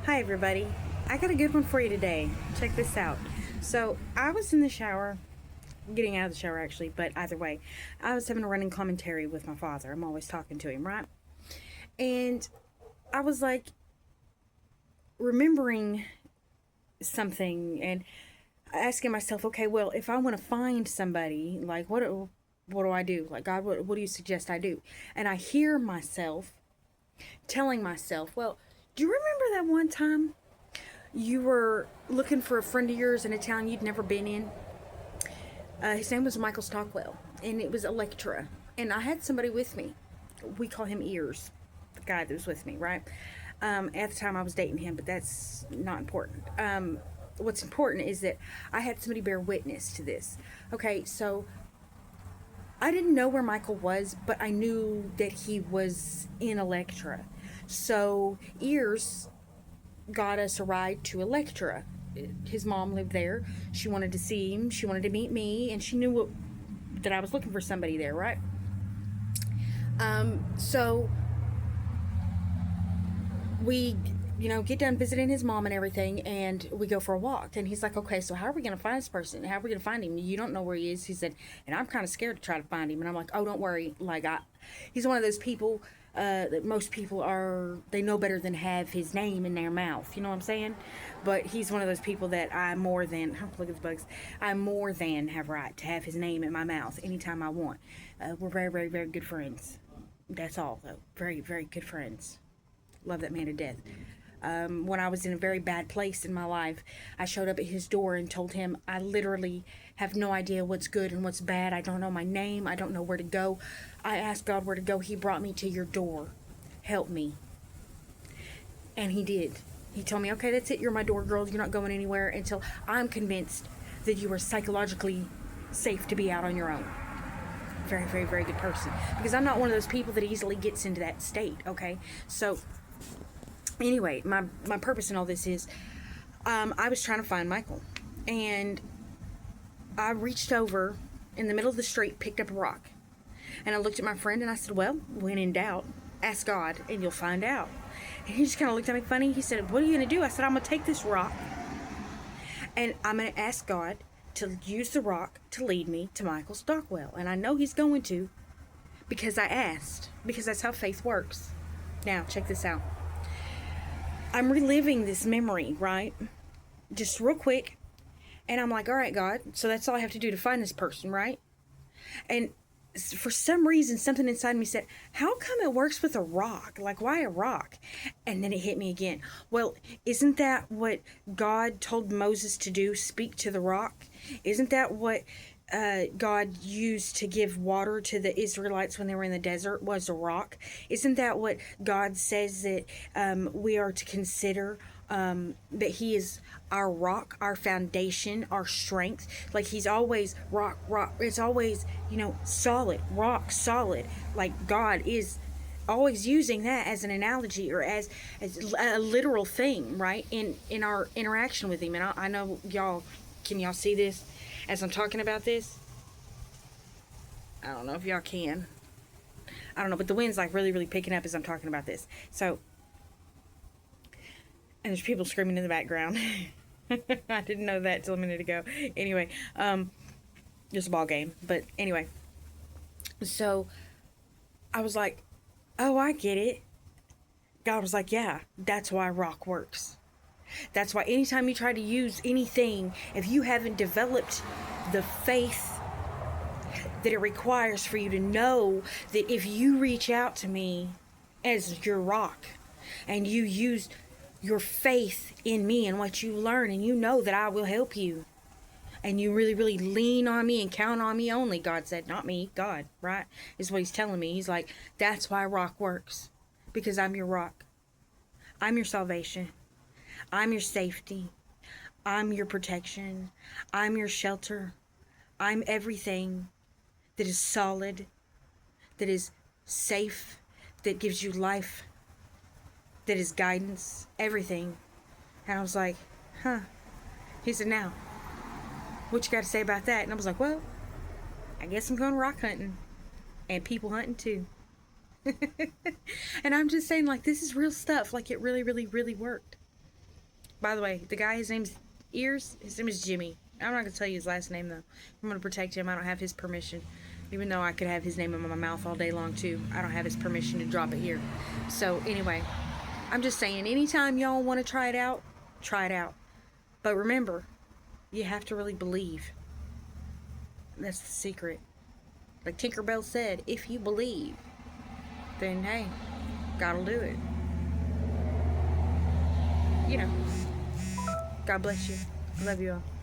Hi everybody. I got a good one for you today. Check this out. So I was in the shower, getting out of the shower actually, but either way, I was having a running commentary with my father. I'm always talking to him, right? And I was like remembering something and asking myself, okay, well, if I want to find somebody, like what do I do? Like, God, what do you suggest I do? And I hear myself telling myself, well, do you remember that one time you were looking for a friend of yours in a town you'd never been in? His name was Michael Stockwell, and it was Electra. And I had somebody with me. We call him Ears, the guy that was with me, right? At the time, I was dating him, but that's not important. What's important is that I had somebody bear witness to this. Okay, so I didn't know where Michael was, but I knew that he was in Electra. So Ears got us a ride to Electra. His mom lived there. She wanted to see him. She wanted to meet me, and she knew that I was looking for somebody there, right? So we, get done visiting his mom and everything, and we go for a walk. And he's like, okay, so how are we going to find this person? How are we going to find him? You don't know where he is. He said, and I'm kind of scared to try to find him. And I'm like, oh, don't worry. He's one of those people that most people they know better than have his name in their mouth. You know what I'm saying? But he's one of those people that look at the bugs, I more than have right to have his name in my mouth anytime I want. We're very, very, very good friends. That's all, though. Very, very good friends. Love that man to death. When I was in a very bad place in my life, I showed up at his door and told him I literally have no idea what's good and what's bad. I don't know my name. I don't know where to go. I asked God where to go. He brought me to your door. Help me. And he did. He told me, okay, that's it. You're my door girl. You're not going anywhere until I'm convinced that you are psychologically safe to be out on your own. Very, very, very good person. Because I'm not one of those people that easily gets into that state, okay? So anyway, my purpose in all this is I was trying to find Michael, and I reached over in the middle of the street, picked up a rock, and I looked at my friend and I said, well, when in doubt, ask God and you'll find out. And he just kind of looked at me funny. He said, what are you going to do? I said, I'm going to take this rock and I'm going to ask God to use the rock to lead me to Michael Stockwell. And I know he's going to, because I asked, because that's how faith works. Now, check this out. I'm reliving this memory, right? Just real quick. And I'm like, all right, God, so that's all I have to do to find this person, right? And for some reason, something inside me said, how come it works with a rock? Like, why a rock? And then it hit me again. Well, isn't that what God told Moses to do? Speak to the rock? Isn't that what God used to give water to the Israelites when they were in the desert, was a rock? Isn't that what God says that we are to consider, that he is our rock, our foundation, our strength? Like, he's always rock. It's always, solid, rock solid. Like, God is always using that as an analogy or as a literal thing, right? In our interaction with him. And I know can y'all see this as I'm talking about this? I don't know if y'all can. I don't know, but the wind's like really, really picking up as I'm talking about this. So, and there's people screaming in the background. I didn't know that till a minute ago. Anyway, just a ball game. But anyway, so I was like, oh, I get it. God was like, yeah, that's why rock works. That's why anytime you try to use anything, if you haven't developed the faith that it requires for you to know that if you reach out to me as your rock and you use your faith in me and what you learn, and you know that I will help you, and you really, really lean on me and count on me only, God said, not me, God, right? Is what he's telling me. He's like, that's why rock works. Because I'm your rock. I'm your salvation. I'm your safety. I'm your protection. I'm your shelter. I'm everything that is solid, that is safe, that gives you life, that is guidance, everything. And I was like, huh. He said, now, what you got to say about that? And I was like, well, I guess I'm going rock hunting and people hunting too. And I'm just saying, like, this is real stuff. Like, it really, really, really worked. By the way, the guy, his name's Ears. His name is Jimmy. I'm not gonna tell you his last name though. I'm gonna protect him. I don't have his permission. Even though I could have his name in my mouth all day long too, I don't have his permission to drop it here. So anyway, I'm just saying, anytime y'all want to try it out, try it out. But remember, you have to really believe. That's the secret. Like Tinkerbell said, if you believe, then hey, God'll do it. You know. God bless you. I love you all.